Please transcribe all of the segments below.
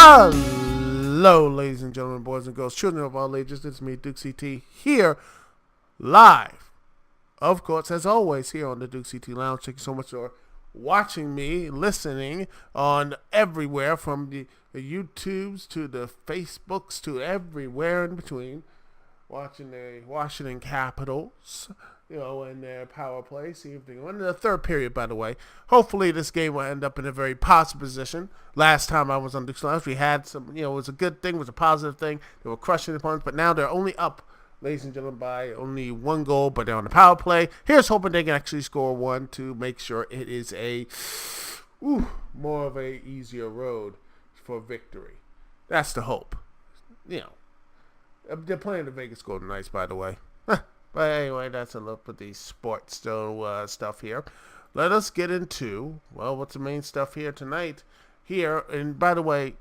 Hello, ladies and gentlemen, boys and girls, children of all ages. It's me, Dukect, here live. Of course, as always, here on the Dukect Lounge. Thank you so much for watching me, listening on everywhere, from the YouTubes to the Facebooks to everywhere in between. Watching the Washington Capitals, in their power play. See if they win in the third period, by the way. Hopefully this game will end up in a very positive position. Last time I was on Dukect Lounge, we had some, it was a good thing, it was a positive thing. They were crushing the opponents, but now they're only up, ladies and gentlemen, by only one goal, but they're on the power play. Here's hoping they can actually score one to make sure it is more of a easier road for victory. That's the hope. They're playing the Vegas Golden Knights, by the way. But anyway, that's a look at the sports stuff here. Let us get into, what's the main stuff here tonight? Here, and by the way,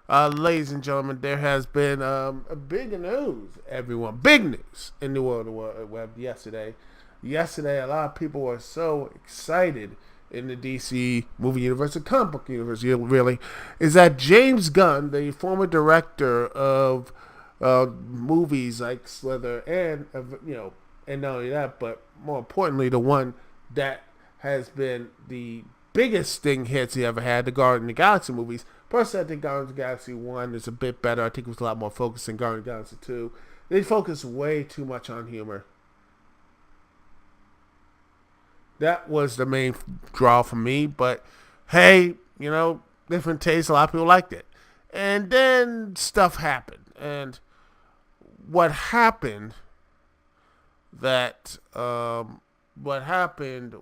ladies and gentlemen, there has been a big news, everyone. Big news in the world of the web yesterday. Yesterday, a lot of people were so excited in the DC movie universe, the comic book universe, really, is that James Gunn, the former director of movies like Slither, and and not only that, but more importantly, the one that has been the biggest thing hits he ever had, the Guardians of the Galaxy movies. Personally, I think Guardians of the Galaxy 1 is a bit better. I think it was a lot more focused than Guardians of the Galaxy 2. They focus way too much on humor. That was the main draw for me, but hey, different tastes. A lot of people liked it. And then stuff happened. And what happened,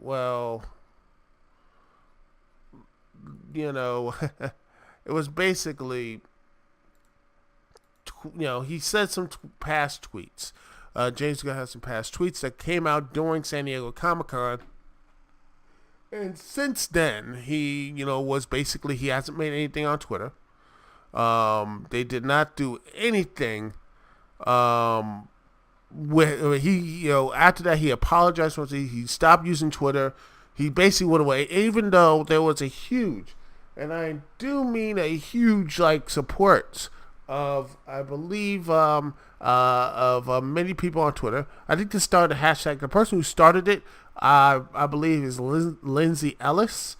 well, it was basically, he said some past tweets. James Gunn has some past tweets that came out during San Diego Comic-Con. And since then, he, was basically, he hasn't made anything on Twitter. They did not do anything. After that, he apologized. He stopped using Twitter. He basically went away, even though there was a huge, and I do mean a huge, support of, I believe, of many people on Twitter. I think to start the hashtag, the person who started it, I believe, is Lindsay Ellis.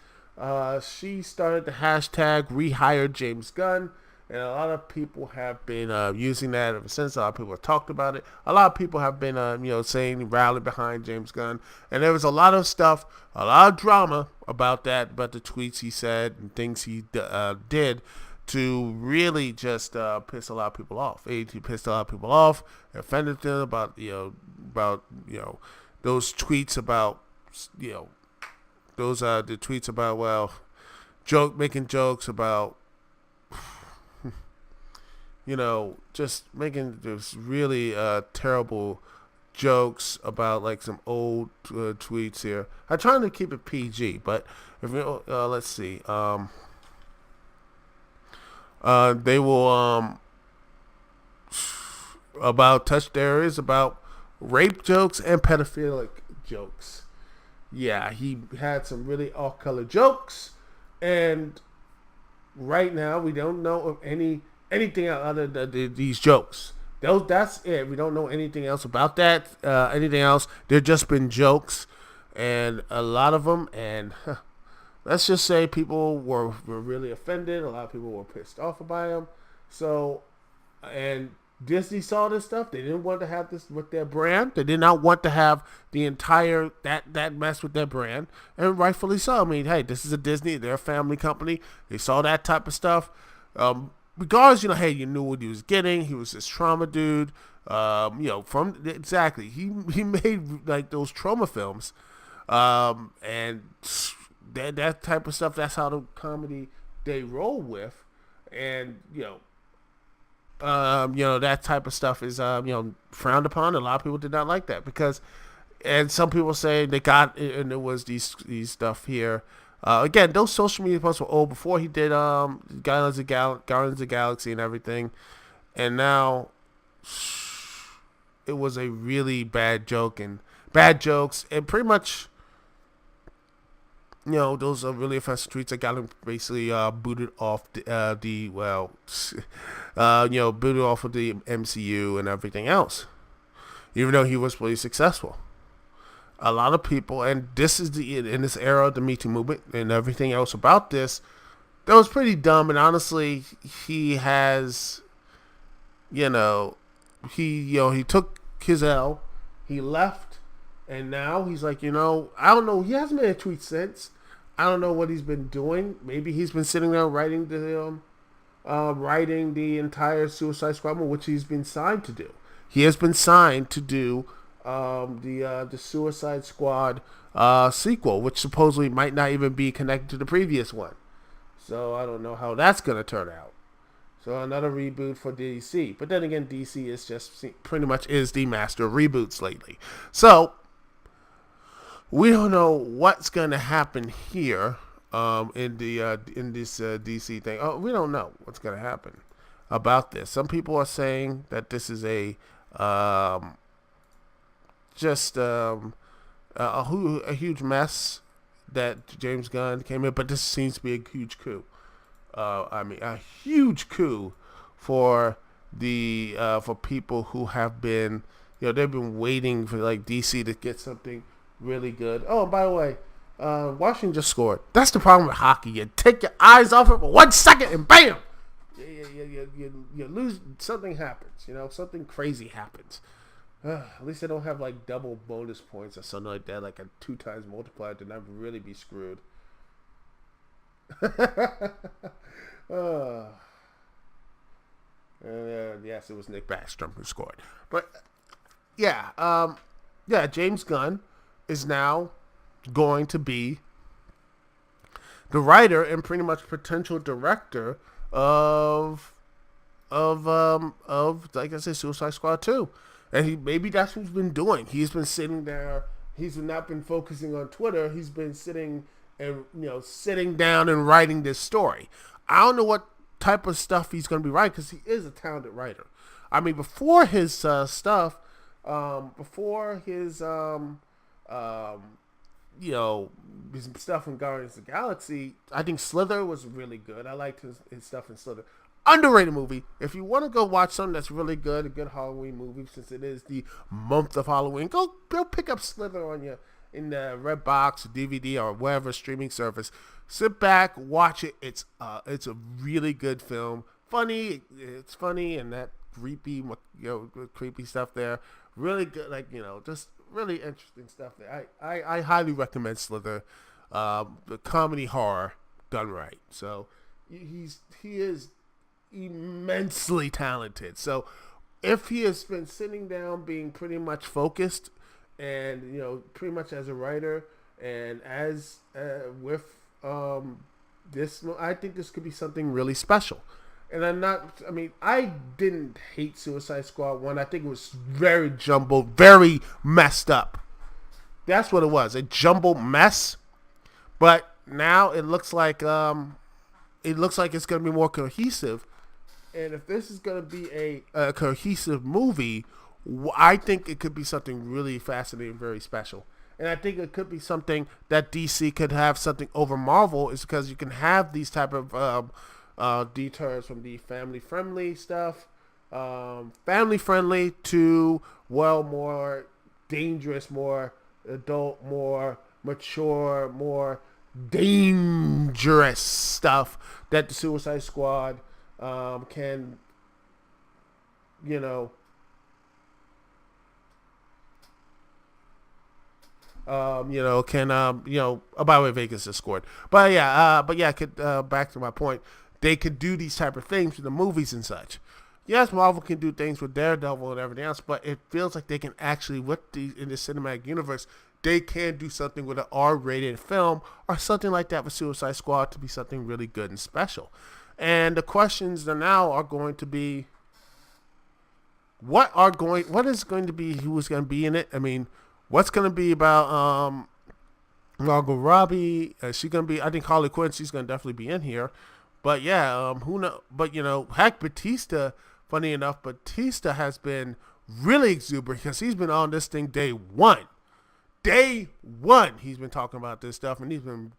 She started the hashtag Rehire James Gunn, and a lot of people have been using that ever since. A lot of people have talked about it. A lot of people have been, saying rally behind James Gunn, and there was a lot of stuff, a lot of drama about that, about the tweets he said and things he did to really just piss a lot of people off. He pissed a lot of people off, offended them about those tweets about, the tweets about, making jokes about, just making this really terrible jokes about some old tweets here. I'm trying to keep it PG, but if let's see, they will about touched areas about rape jokes and pedophilic jokes. Yeah, he had some really off-color jokes, and right now we don't know of anything other than these jokes. That's it. We don't know anything else about that. Anything else? They've just been jokes, and a lot of them. And let's just say people were really offended. A lot of people were pissed off by them. So, and Disney saw this stuff. They didn't want to have this with their brand. They did not want to have the entire that mess with their brand, and rightfully so. I mean, hey, this is a Disney. They're a family company. They saw that type of stuff. Regardless, hey, you knew what he was getting. He was this trauma dude. From exactly, he made those trauma films, and that type of stuff. That's how the comedy they roll with, and that type of stuff is frowned upon. A lot of people did not like that because, and some people say they got, and it was these stuff here. Again, those social media posts were old before he did Guardians of the Galaxy and everything, and now it was a really bad joke and bad jokes, and pretty much those are really offensive tweets that got him basically booted off booted off of the MCU and everything else, even though he was really successful. A lot of people, and this is in this era of the Me Too movement and everything else about this, that was pretty dumb. And honestly, he has, he took his L, he left, and now he's like, I don't know. He hasn't made a tweet since. I don't know what he's been doing. Maybe he's been sitting there writing the entire Suicide Squad movie, which he's been signed to do. He has been signed to do the Suicide Squad sequel, which supposedly might not even be connected to the previous one. So I don't know how that's going to turn out. So another reboot for DC. But then again, DC is just pretty much is the master of reboots lately. So we don't know what's going to happen here in this DC thing. Oh, we don't know what's going to happen about this. Some people are saying that this is a huge mess that James Gunn came in, but this seems to be a huge coup. A huge coup for the for people who have been, they've been waiting for like DC to get something really good. Oh, by the way, Washington just scored. That's the problem with hockey. You take your eyes off it for 1 second and bam, you lose. Something happens. Something crazy happens. At least they don't have like double bonus points or something like that, like a 2 times multiplier. Then I'd really be screwed. Yes, it was Nick Backstrom who scored. But James Gunn is now going to be the writer and pretty much potential director of like I said, Suicide Squad 2. And maybe that's what he's been doing. He's been sitting there. He's not been focusing on Twitter. He's been sitting down and writing this story. I don't know what type of stuff he's going to be writing because he is a talented writer. I mean, before his stuff, before his his stuff in Guardians of the Galaxy, I think Slither was really good. I liked his stuff in Slither. Underrated movie. If you want to go watch something that's really good, a good Halloween movie, since it is the month of Halloween, go pick up Slither in the Redbox, DVD, or whatever streaming service. Sit back, watch it. It's a really good film. Funny. It's funny and that creepy, creepy stuff there. Really good, just really interesting stuff there. I highly recommend Slither. The comedy horror done right. So he is immensely talented. So if he has been sitting down being pretty much focused and pretty much as a writer and as with this, I think this could be something really special. And I didn't hate Suicide Squad 1. I think it was very jumbled, very messed up. That's what it was, a jumbled mess. But now it looks like it's going to be more cohesive. And if this is going to be a cohesive movie, I think it could be something really fascinating, very special. And I think it could be something that DC could have something over Marvel, is because you can have these type of detours from the family-friendly stuff, family-friendly to, more dangerous, more adult, more mature, more dangerous stuff that the Suicide Squad can, oh, by the way, Vegas has scored. But back to my point. They could do these type of things with the movies and such. Yes, Marvel can do things with Daredevil and everything else, but it feels like they can actually, in the cinematic universe, they can do something with an R-rated film or something like that with Suicide Squad to be something really good and special. And the questions now are going to be, what is going to be, who is going to be in it? I mean, what's going to be about Margot Robbie? Is she going to be, I think Harley Quinn, she's going to definitely be in here. But who knows? But heck, Batista, funny enough, Batista has been really exuberant because he's been on this thing day one. Day one, he's been talking about this stuff, and he's been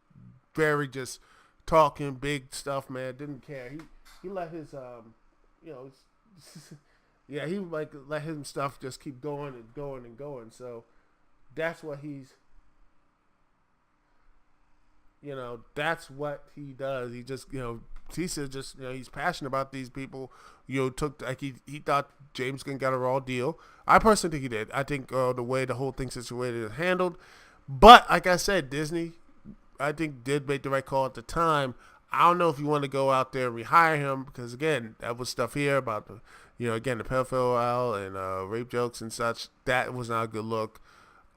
very just talking big stuff, man. Didn't care. He let his you know, yeah, he like let his stuff just keep going and going and going. So that's what he's, that's what he does. He just, he said just, he's passionate about these people. Took like he thought James Gunn got a raw deal. I personally think he did. I think the way the whole thing situated and handled. But like I said, Disney, I think did make the right call at the time. I don't know if you want to go out there and rehire him because again, that was stuff here about the, again the pedophile and rape jokes and such. That was not a good look.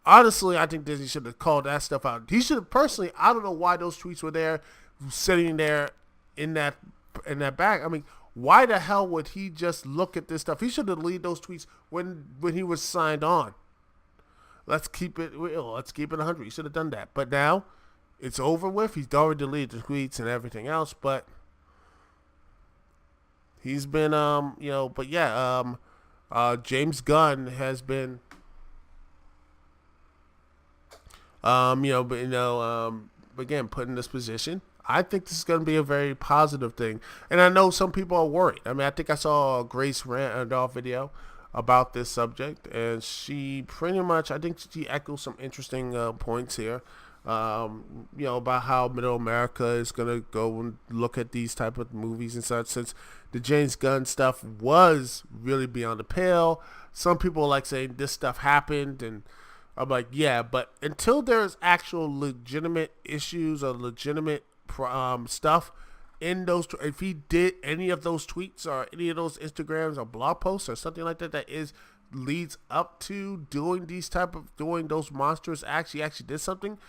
Honestly, I think Disney should have called that stuff out. He should have personally. I don't know why those tweets were there, sitting there in that bag. I mean, why the hell would he just look at this stuff? He should have deleted those tweets when he was signed on. Let's keep it real. Let's keep it 100. He should have done that. But now it's over with. He's already deleted the tweets and everything else. But he's been But yeah, James Gunn has been. Again, put in this position. I think this is going to be a very positive thing. And I know some people are worried. I mean, I think I saw a Grace Randolph video about this subject, and she pretty much, I think she echoes some interesting points here, about how Middle America is going to go and look at these type of movies and such, since the James Gunn stuff was really beyond the pale. Some people like saying this stuff happened, and I'm like, yeah, but until there's actual legitimate issues or legitimate stuff in those, if he did any of those tweets or any of those Instagrams or blog posts or something like that, that leads up to doing those monstrous acts, he actually did something.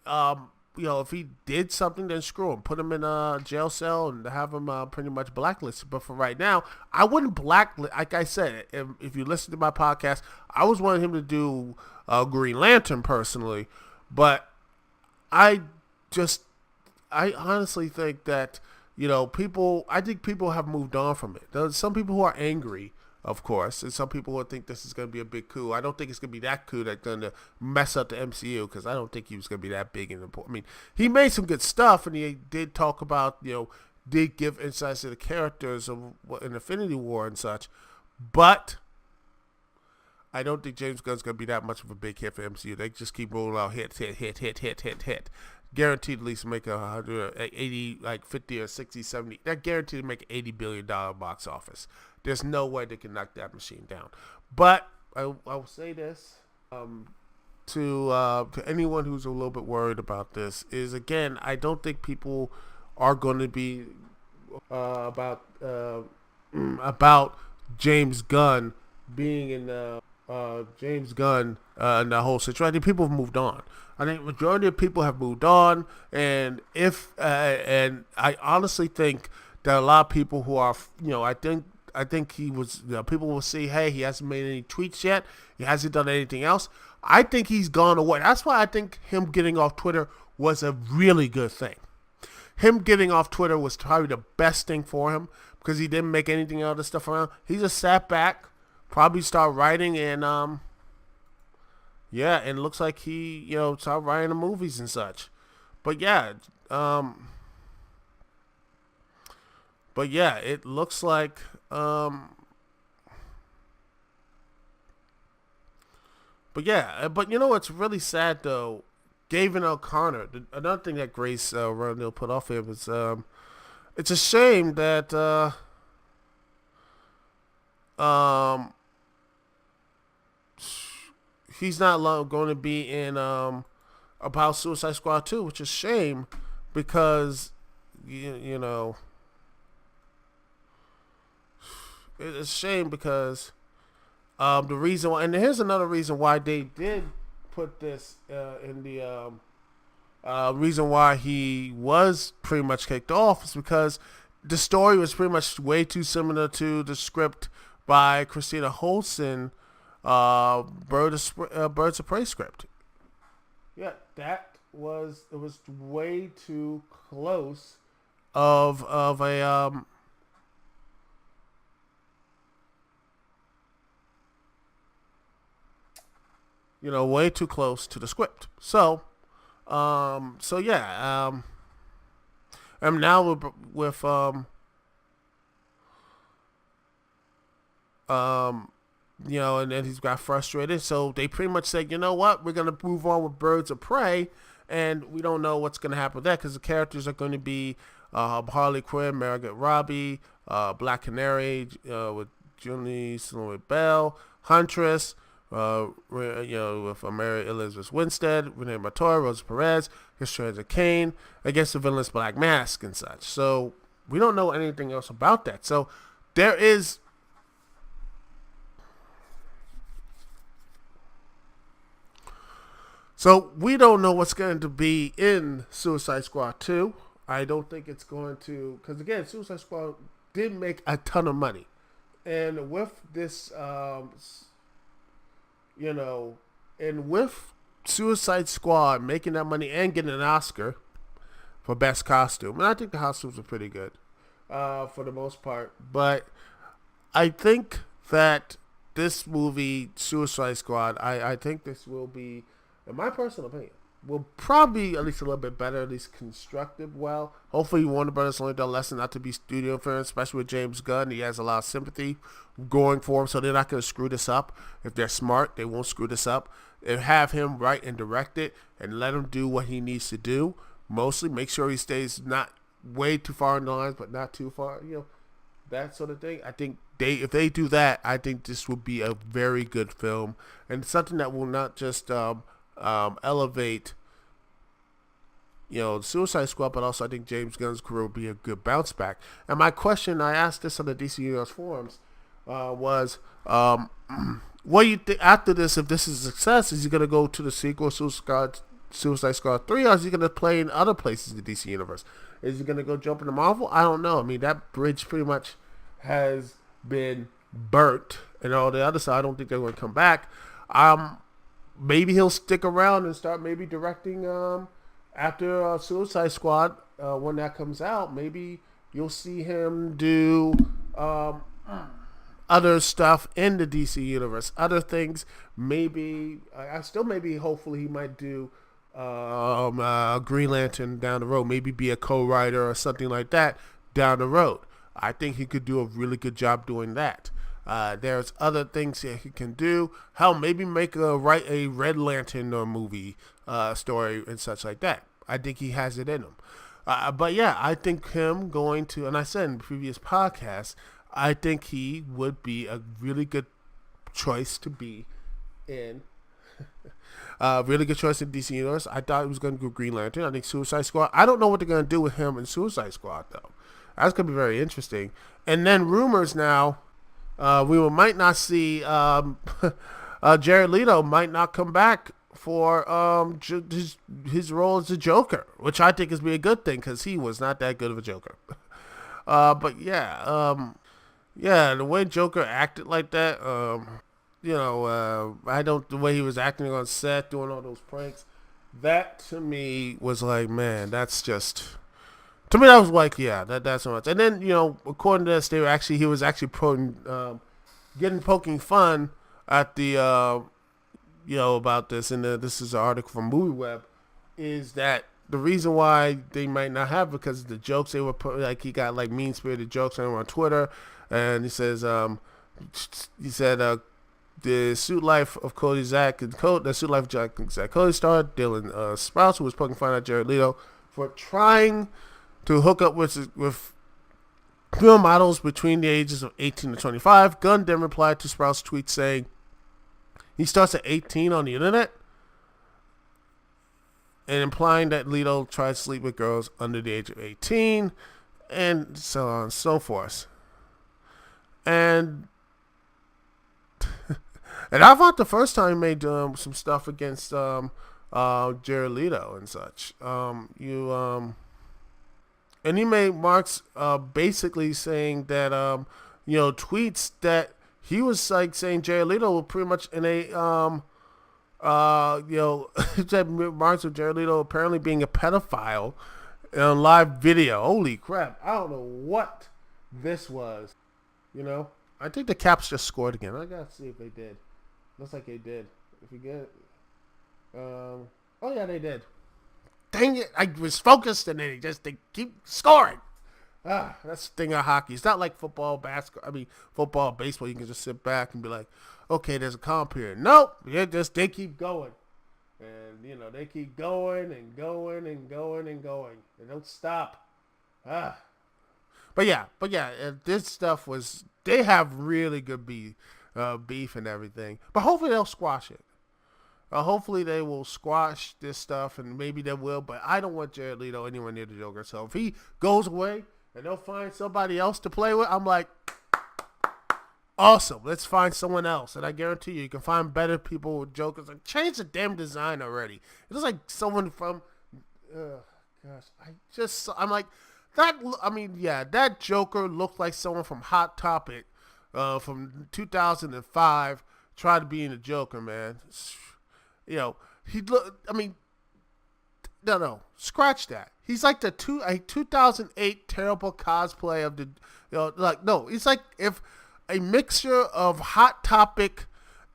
If he did something, then screw him, put him in a jail cell and have him pretty much blacklisted. But for right now, I wouldn't blacklist. Like I said, if you listen to my podcast, I was wanting him to do Green Lantern personally, but I honestly think that I think people have moved on from it. There's some people who are angry, of course, and some people who think this is going to be a big coup. I don't think it's going to be that coup that's going to mess up the MCU, because I don't think he was going to be that big and important. I mean, he made some good stuff, and he did talk about, did give insights to the characters of in Infinity War and such, but I don't think James Gunn's going to be that much of a big hit for MCU. They just keep rolling out hit. Guaranteed at least make 80, like 50 or 60, 70. They're guaranteed to make an $80 billion box office. There's no way they can knock that machine down. But I will say this to anyone who's a little bit worried about this is, again, I don't think people are going to be about James Gunn being in the James Gunn and the whole situation. I think people have moved on. I think majority of people have moved on, and and I honestly think that a lot of people who are, I think he was, people will see, hey, he hasn't made any tweets yet. He hasn't done anything else. I think he's gone away. That's why I think him getting off Twitter was a really good thing. Him getting off Twitter was probably the best thing for him, because he didn't make anything out of stuff around. He just sat back, probably start writing, and and it looks like he, started writing the movies and such. But yeah, it looks like but what's really sad though, Gavin O'Connor, another thing that Grace Randall put off here was it's a shame that he's not going to be in about Suicide Squad 2, which is a shame, because it's a shame because the reason why, and here's another reason why they did put this in the reason why he was pretty much kicked off, is because the story was pretty much way too similar to the script by Christina Holson, Birds of Prey script. Yeah, it was way too close of a way too close to the script. So So yeah, and now with um, and then he's got frustrated. So they pretty much said, you know what, we're gonna move on with Birds of Prey, and we don't know what's gonna happen with that because the characters are going to be Harley Quinn, Margot Robbie, Black Canary with Julie Sloan Bell, Huntress. With Mary Elizabeth Winstead, Renee Matoya, Rosa Perez, Cassandra Cain against the villainous Black Mask and such. So we don't know anything else about that. So there is So we don't know what's going to be in Suicide Squad 2. I don't think it's going to, because again, Suicide Squad did make a ton of money, and with this, you know, and with Suicide Squad making that money and getting an Oscar for best costume, and I think the costumes are pretty good, for the most part. But I think that this movie, Suicide Squad, I think this will be, in my personal opinion, will probably at least a little bit better, at least constructed well. Hopefully Warner Brothers learned their lesson not to be studio fans, especially with James Gunn. He has a lot of sympathy going for him, so they're not going to screw this up. If they're smart, they won't screw this up. And have him write and direct it and let him do what he needs to do. Mostly make sure he stays not way too far in the lines, but not too far, that sort of thing. I think if they do that, I think this will be a very good film and something that will not just elevate, Suicide Squad, but also I think James Gunn's career will be a good bounce back. And my question, I asked this on the DC Universe forums, was, what do you think after this? If this is a success, is he going to go to the sequel, Suicide Squad 3, or is he going to play in other places in the DC Universe? Is he going to go jump into Marvel? I don't know. I mean, that bridge pretty much has been burnt, and all the other side, I don't think they're going to come back. Maybe he'll stick around and start maybe directing after Suicide Squad when that comes out. Maybe you'll see him do other stuff in the DC universe, other things. Maybe hopefully he might do Green Lantern down the road. Maybe be a co-writer or something like that down the road. I think he could do a really good job doing that. There's other things that he can do. Hell, maybe write a Red Lantern movie story and such like that. I think he has it in him. But yeah, I think him going to, and I said in previous podcasts, I think he would be a really good choice to be in. Really good choice in DC Universe. I thought he was going to go Green Lantern. I think Suicide Squad. I don't know what they're going to do with him in Suicide Squad though. That's going to be very interesting. And then rumors now. We might not see Jared Leto might not come back for his role as the Joker, which I think is be a good thing because he was not that good of a Joker. But yeah, the way Joker acted like that, the way he was acting on set, doing all those pranks, that to me was like, man, that's just. To me, that was like, yeah, that's so much. And then, according to this, he was actually poking fun at the, about this, and this is an article from MovieWeb, is that the reason why they might not have, because of the jokes they were putting, like he got like mean-spirited jokes on Twitter, and he says, the suit life of Cody Zach and the suit life of Jack and Zach Cody star Dylan Sprouse, who was poking fun at Jared Leto for trying to hook up with film models between the ages of 18 to 25. Gunn then replied to Sprouse's tweet saying he starts at 18 on the internet and implying that Leto tried to sleep with girls under the age of 18 and so on and so forth. And I thought the first time he made some stuff against Jared Leto and such. And he made marks basically saying that, tweets that he was like saying Jared Leto was pretty much in a, that marks of Jared Leto apparently being a pedophile on live video. Holy crap. I don't know what this was. I think the Caps just scored again. I got to see if they did. Looks like they did. If you get it. Oh, yeah, they did. dang it, I was focused, and then they keep scoring. That's the thing of hockey. It's not like football, football, baseball. You can just sit back and be like, okay, there's a calm period. Nope, they keep going, and they keep going and going and going and going. They don't stop. But yeah, this stuff was. They have really good beef and everything. But hopefully they'll squash it. Hopefully they will squash this stuff, and maybe they will. But I don't want Jared Leto anywhere near the Joker. So if he goes away and they'll find somebody else to play with, I'm like, awesome. Let's find someone else. And I guarantee you can find better people with Jokers. Like, change the damn design already. It looks like someone from, I'm like, that Joker looked like someone from Hot Topic from 2005 tried to be in the Joker, man. No, scratch that. He's like a 2008 terrible cosplay of the, he's like if a mixture of Hot Topic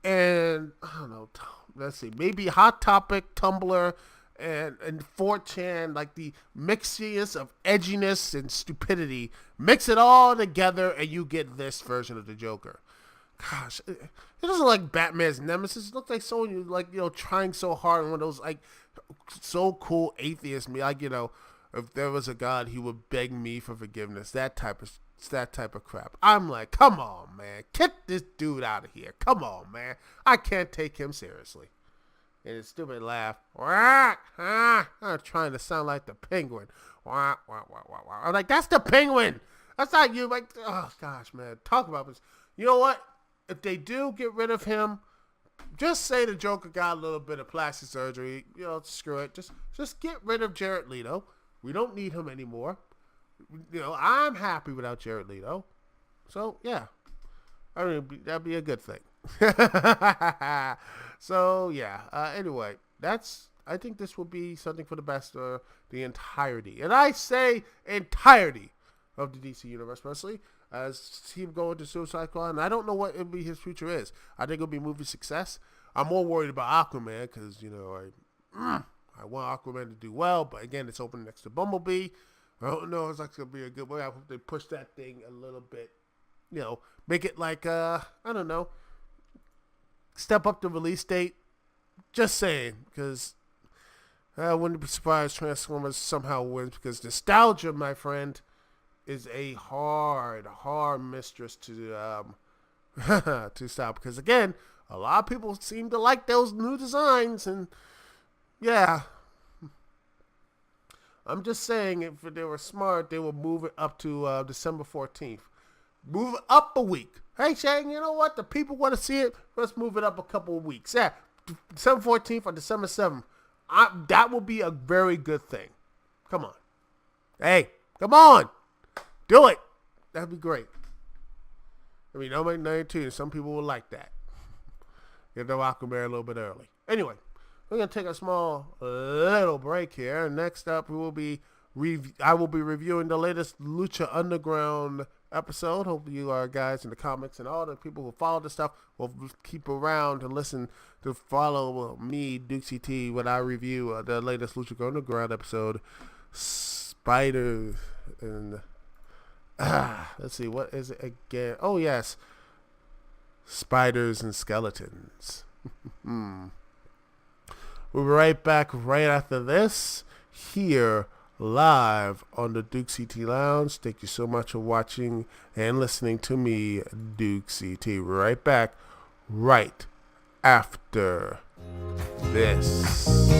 and, I don't know, let's see, maybe Hot Topic, Tumblr, and 4chan, like the mixiest of edginess and stupidity, mix it all together and you get this version of the Joker. Gosh, it doesn't look like Batman's nemesis. It looks like someone trying so hard on one of those like so cool atheists. If there was a God, he would beg me for forgiveness. That type of crap. I'm like, come on, man, get this dude out of here. Come on, man, I can't take him seriously. And his stupid laugh. I'm trying to sound like the Penguin. I'm like, that's the Penguin. That's not you. Like, oh gosh, man, talk about this. You know what? If they do get rid of him, just say the Joker got a little bit of plastic surgery. Screw it. Just get rid of Jared Leto. We don't need him anymore. I'm happy without Jared Leto. So, yeah. That'd be a good thing. So, yeah. Anyway, I think this will be something for the best the entirety. And I say entirety of the DC Universe, personally. As him going to Suicide Squad, and I don't know what his future is. I think it'll be movie success. I'm more worried about Aquaman because I want Aquaman to do well, but again, it's open next to Bumblebee. I don't know if it's like gonna be a good way. I hope they push that thing a little bit. Make it like I don't know, step up the release date. Just saying, because I wouldn't be surprised Transformers somehow wins because nostalgia, my friend, is a hard mistress to to stop. Because again, a lot of people seem to like those new designs, and yeah, I'm just saying if they were smart, they would move it up to December 14th. Move it up a week. Hey, Shane, you know what? The people want to see it. Let's move it up a couple of weeks. Yeah, December 14th or December 7th. That would be a very good thing. Come on. Hey, come on. Do it. That'd be great. Nobody 92. Some people will like that. Get the Aquaman a little bit early. Anyway, we're gonna take a small little break here. Next up, I will be reviewing the latest Lucha Underground episode. Hope you guys in the comments and all the people who follow this stuff will keep around and listen to follow me, Dukect T, when I review the latest Lucha Underground episode, Spiders and. Let's see, what is it again? Oh, yes. Spiders and Skeletons. We'll be right back right after this here live on the Dukect Lounge. Thank you so much for watching and listening to me, Dukect. Right back right after this.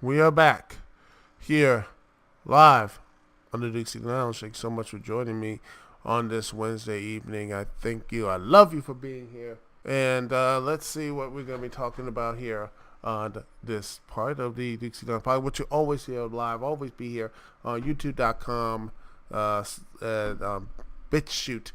We are back here live on the Dukect Lounge. Thanks so much for joining me on this Wednesday evening. I thank you. I love you for being here. And let's see what we're going to be talking about here. on this part of the Dukect Lounge Podcast, which you always hear live, always be here on YouTube.com, BitChute,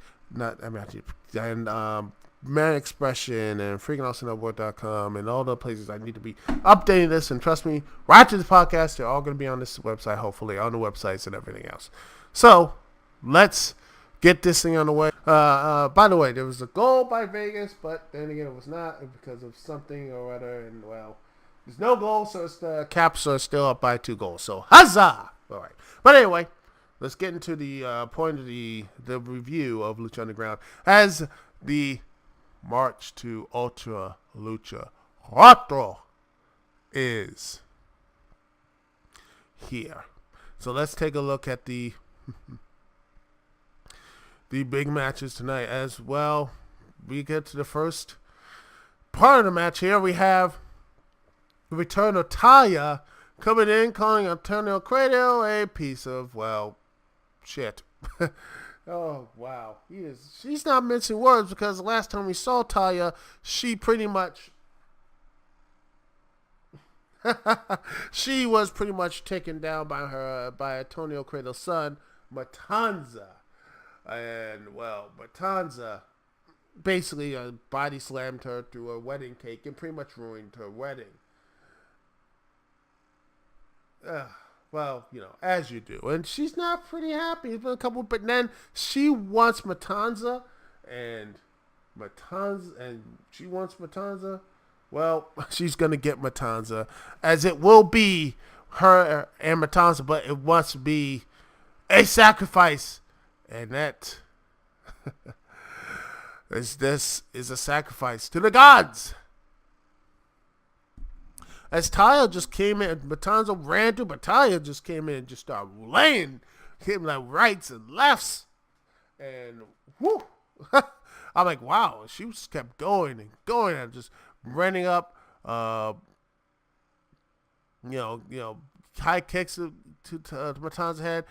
and Man Expression and freakingawesomenetwork.com and all the places I need to be updating this. And trust me, right to the podcast, they're all going to be on this website, hopefully, on the websites and everything else. So, let's get this thing on the way. By the way, there was a goal by Vegas, but then again, it was not because of something or other. And, well, there's no goal, so it's the Caps are still up by 2 goals. So, huzzah! All right. But anyway, let's get into the point of the review of Lucha Underground as the March to Ultra Lucha Cuatro is here. So let's take a look at the big matches tonight as well. We get to the first part of the match here. We have the return of Taya coming in, calling Antonio Credo a piece of, well, shit. Oh, wow. She's not mincing words because the last time we saw Taya, she pretty much she was pretty much taken down by Antonio Credo's son, Matanza. And, well, Matanza basically body slammed her through a wedding cake and pretty much ruined her wedding. Well, as you do. And she's not pretty happy. It's been a couple, but then she wants Matanza, and she wants Matanza. Well, she's going to get Matanza, as it will be her and Matanza, but it must be a sacrifice. And that this is a sacrifice to the gods. As Taya just came in, Matanza ran through, but Taya just came in and just started laying him like rights and lefts. And whoo! I'm like, wow. She just kept going and going and just running up, high kicks to Matanza's head,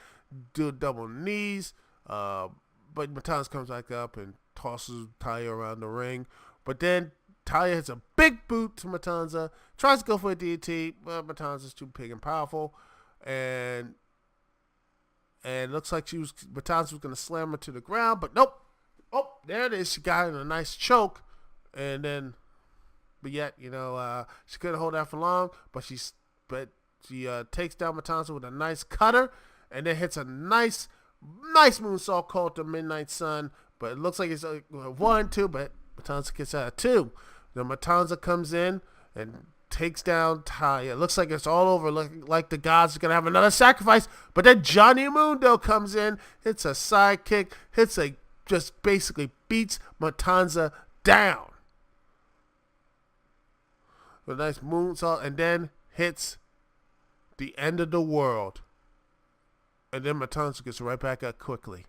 do double knees. But Matanza comes back up and tosses Taya around the ring. But then Taya hits a big boot to Matanza, tries to go for a DT, but Matanza's too big and powerful, and it looks like Matanza was going to slam her to the ground, but nope. Oh, there it is. She got in a nice choke, but yet, she couldn't hold that for long, but she takes down Matanza with a nice cutter, and then hits a nice moonsault called the Midnight Sun, but it looks like it's 1, 2, but Matanza gets out of 2. Then Matanza comes in and takes down Taya. It looks like it's all over, like the gods are going to have another sacrifice. But then Johnny Mundo comes in, hits a side kick, just basically beats Matanza down. With a nice moonsault, and then hits the end of the world. And then Matanza gets right back up quickly.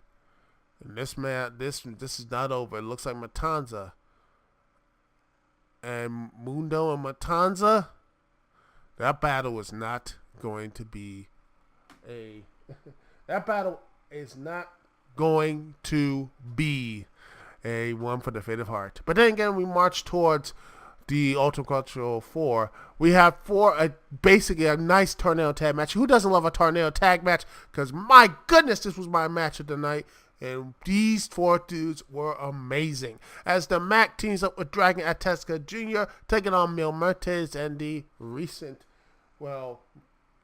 And this is not over. It looks like Matanza and Mundo and Matanza, that battle is not going to be that battle is not going to be a one for the faint of heart. But then again, we march towards the Ultimate Cultural 4. We have basically a nice tornado tag match. Who doesn't love a tornado tag match? Because my goodness, this was my match of the night. And these 4 dudes were amazing. As the Mac teams up with Dragon Atesca Jr., taking on Mil Muertes and the recent,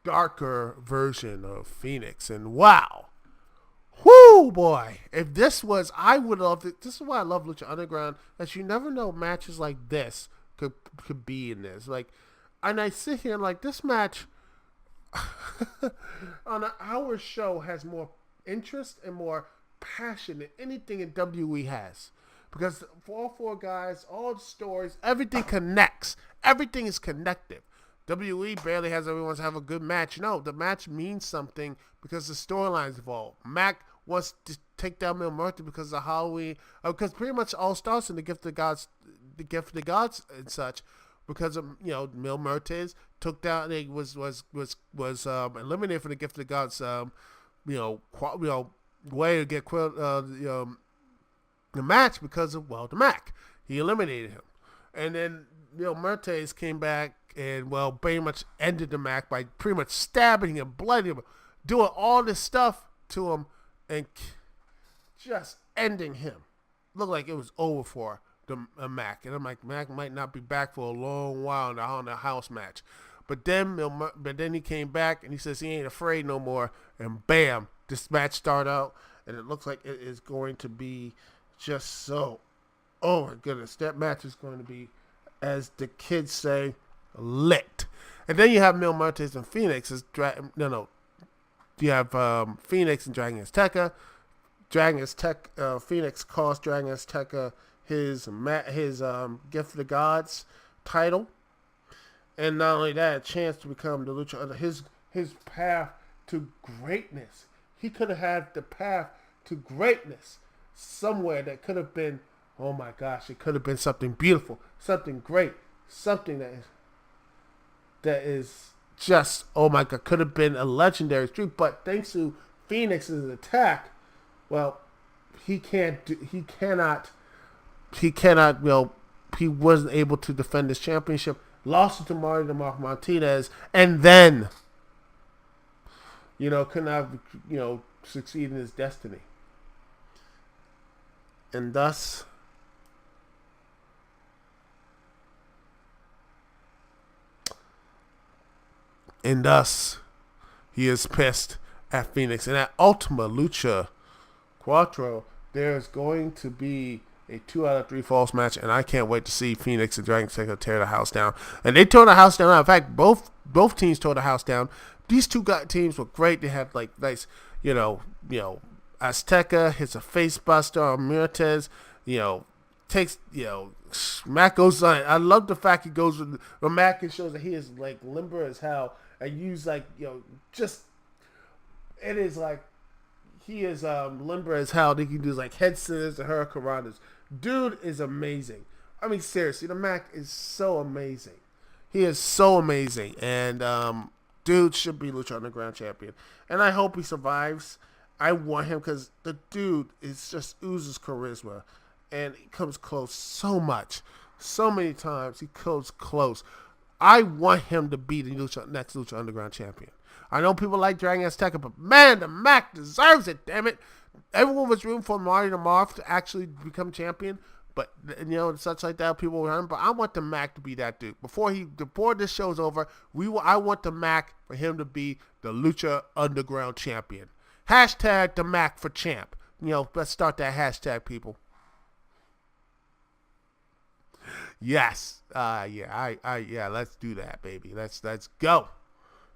darker version of Phoenix. And wow. Whoo, boy. If this was, I would love it. This is why I love Lucha Underground, that you never know matches like this could be in this. And I sit here and this match on an hour show has more interest and more passion than anything in WWE has, because for all 4 guys, all the stories, everything connects. Everything is connected. WWE barely has everyone have a good match. No, the match means something because the storylines evolve. Mac wants to take down Mil Muertes because of Halloween, because pretty much all starts in the Gift of the Gods and such, because of Mil Muertes took down, was eliminated from the Gift of the Gods, way to get the match because of the Mac. He eliminated him, and then Mil Muertes came back and well, pretty much ended the match by pretty much stabbing him, blooding him, doing all this stuff to him, and just ending him. Looked like it was over for the Mac, and I'm like, Mac might not be back for a long while on the house match. But then he came back and he says he ain't afraid no more, and bam, this match started out, and it looks like it is going to be just so. Oh my goodness, that match is going to be, as the kids say, lit. And then you have Mil Muertes and Phoenix. You have Phoenix and Dragon Azteca. Phoenix cost Dragon Azteca his Gift of the Gods title, and not only that, a chance to become the Lucha Under his path to greatness. He could have had the path to greatness somewhere that could have been, oh my gosh, it could have been something beautiful, something great, something that is just, oh my God, could have been a legendary streak. But thanks to Phoenix's attack, well, he cannot, he wasn't able to defend his championship, lost it to Mario Martinez, and then, could not, succeed in his destiny. And thus, he is pissed at Phoenix. And at Ultima Lucha Quattro, there's going to be a 2 out of 3 falls match, and I can't wait to see Phoenix and Dragon Azteca tear the house down. And they tore the house down. In fact, both teams tore the house down. These two teams were great. They had like nice, Azteca hits a face buster on Muertes. Takes Mac goes on. I love the fact he goes with Mac and shows that he is like limber as hell, and use like just it is like. He is limber as hell. He can do like head scissors and hurricanranas. Dude is amazing. I mean, seriously, the Mac is so amazing. He is so amazing. And dude should be Lucha Underground champion. And I hope he survives. I want him because the dude is just oozes charisma. And he comes close so much. So many times he comes close. I want him to be the next Lucha Underground champion. I know people like Dragon Azteca, but man, the Mac deserves it, damn it. Everyone was rooting for Mario Marth to actually become champion, but, such like that, people were him. But I want the Mac to be that dude. Before this show's over, I want the Mac for him to be the Lucha Underground champion. Hashtag the Mac for champ. Let's start that hashtag, people. Yes. Let's do that, baby. Let's go.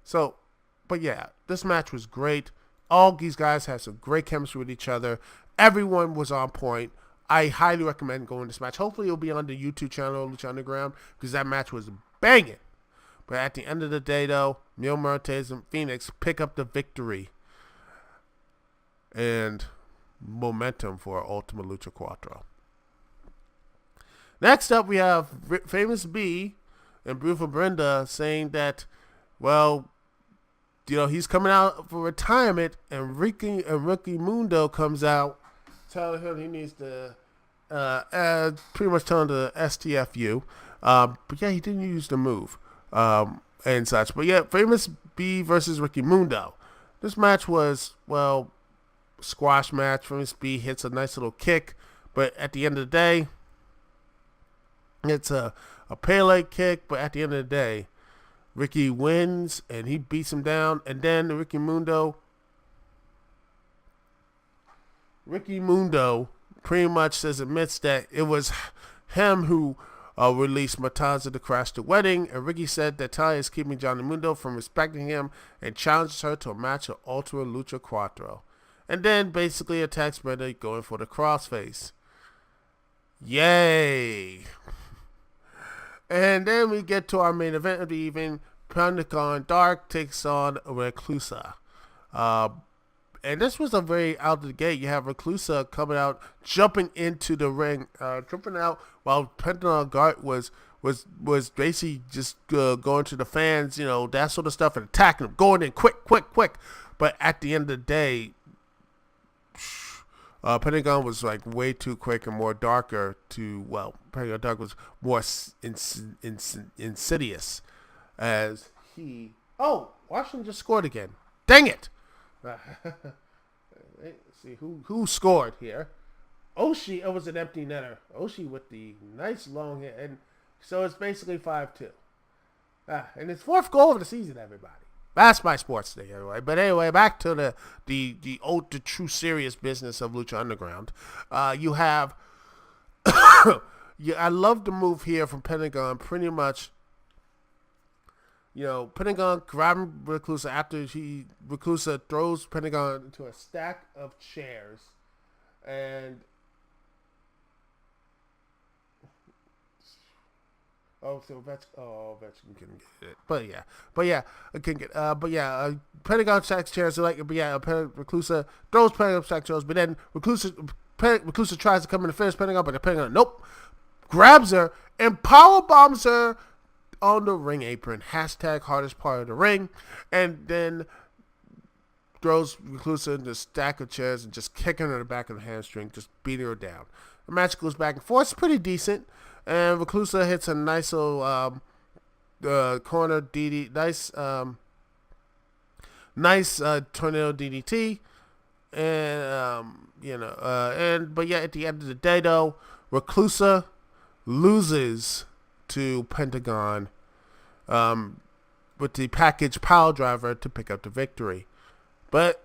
So, but yeah, this match was great. All these guys had some great chemistry with each other. Everyone was on point. I highly recommend going to this match. Hopefully it'll be on the YouTube channel, Lucha Underground, because that match was banging. But at the end of the day, though, Mil Muertes and Phoenix pick up the victory. And momentum for Ultima Lucha Quattro. Next up, we have Famous B and Brufa Brenda saying that, well, he's coming out for retirement, and Ricky Mundo comes out telling him he needs to, pretty much telling the STFU. But yeah, he didn't use the move and such. But yeah, Famous B versus Ricky Mundo. This match was, well, squash match. Famous B hits a nice little kick, but at the end of the day, it's a Pele kick. But at the end of the day, Ricky wins, and he beats him down. And then Ricky Mundo pretty much admits that it was him who released Matanza to crash the wedding. And Ricky said that Talia is keeping Johnny Mundo from respecting him and challenges her to a match of Ultima Lucha Quattro. And then basically attacks Brenda going for the crossface. Yay! And then we get to our main event of the evening. Pentagon Dark takes on Reclusa. And this was a very out of the gate. You have Reclusa coming out, jumping into the ring, jumping out while Pentagon Dark was basically just going to the fans, that sort of stuff, and attacking them, going in quick. But at the end of the day, Pentagon was like way too quick and more darker Pentagon Dark was more insidious as he. Oh, Washington just scored again. Dang it! Let's see who scored here. Oshie, it was an empty netter. Oshie with the nice long hit, and so it's basically 5-2. And it's fourth goal of the season, everybody. That's my sports thing, anyway. But anyway, back to the true serious business of Lucha Underground. You have, I love the move here from Pentagon. Pretty much, Pentagon grabbing Reclusa after Reclusa throws Pentagon into a stack of chairs, and Ovechkin couldn't get it. Pentagon stacks chairs. Reclusa throws Pentagon stack chairs, but then Reclusa tries to come in the finish Pentagon, but the Pentagon, nope, grabs her and power bombs her on the ring apron. # hardest part of the ring, and then throws Reclusa in the stack of chairs and just kicking her in the back of the hamstring, just beating her down. The match goes back and forth. It's pretty decent. And Reclusa hits a nice little corner DD, nice tornado DDT, and but at the end of the day though, Reclusa loses to Pentagon with the package pile driver to pick up the victory. But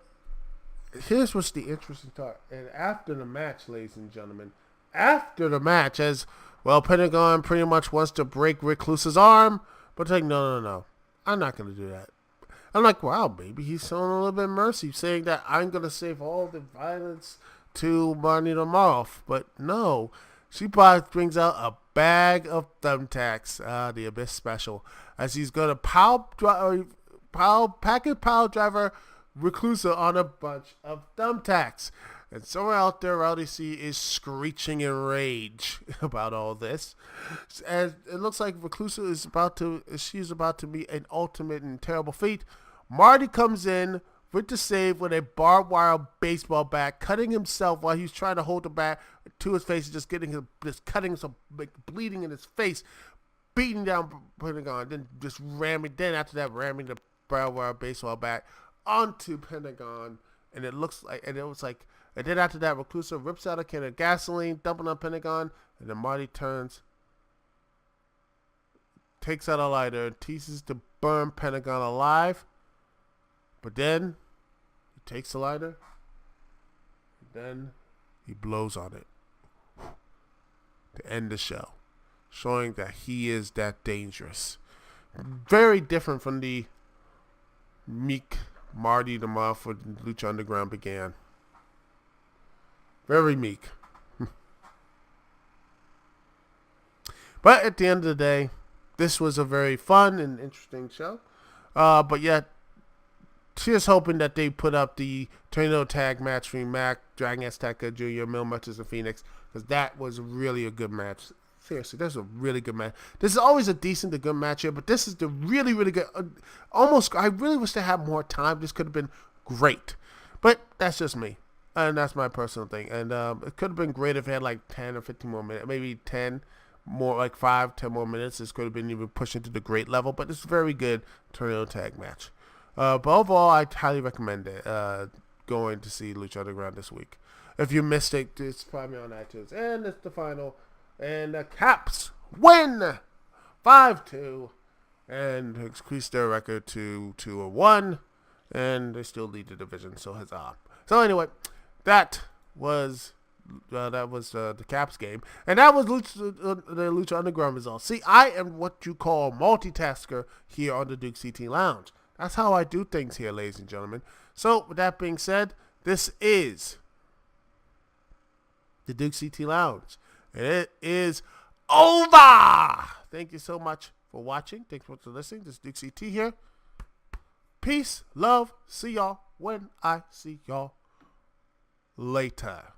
here's what's the interesting part. And after the match, ladies and gentlemen, as well, Pentagon pretty much wants to break Reclusa's arm, but it's like, no, I'm not going to do that. I'm like, wow, maybe he's showing a little bit of mercy, saying that I'm going to save all the violence to Marty Maroff. But no, she brings out a bag of thumbtacks, the Abyss Special, as he's going to package pile driver Reclusa on a bunch of thumbtacks. And somewhere out there, LDC is screeching in rage about all this. And it looks like Reclusa she's about to meet an ultimate and terrible feat. Marty comes in with the save with a barbed wire baseball bat, cutting himself while he's trying to hold the bat to his face, just cutting some, bleeding in his face, beating down Pentagon, then ramming the barbed wire baseball bat onto Pentagon. And and then after that, Reclusa rips out a can of gasoline, dumping on Pentagon, and then Marty turns, takes out a lighter, and teases to burn Pentagon alive. But then he takes the lighter, and then he blows on it to end the show, showing that he is that dangerous. Very different from the meek Marty the Muff when Lucha Underground began. Very meek. But at the end of the day, this was a very fun and interesting show. But yet, just hoping that they put up the tornado tag match between Mac, Dragon Azteca Jr., Mil Muertes, and Phoenix, because that was really a good match. Seriously, that's a really good match. This is always a decent to good match here, but this is the really, really good. I really wish they had more time. This could have been great. But that's just me. And that's my personal thing. And it could have been great if it had like 10 or 15 more minutes. Maybe 10 more, like 5-10 more minutes. This could have been even pushed into the great level. But it's a very good tornado tag match. But overall, I highly recommend it. Going to see Lucha Underground this week. If you missed it, just find me on iTunes. And it's the final. And the Caps win 5-2 and increase their record to 2-1. And they still lead the division. So huzzah. So anyway, that was the Caps game, and that was the Lucha Underground results. See, I am what you call a multitasker here on the Dukect Lounge. That's how I do things here, ladies and gentlemen. So with that being said, this is the Dukect Lounge, and it is over. Thank you so much for watching. Thanks for listening. This is Dukect here. Peace, love. See y'all when I see y'all later.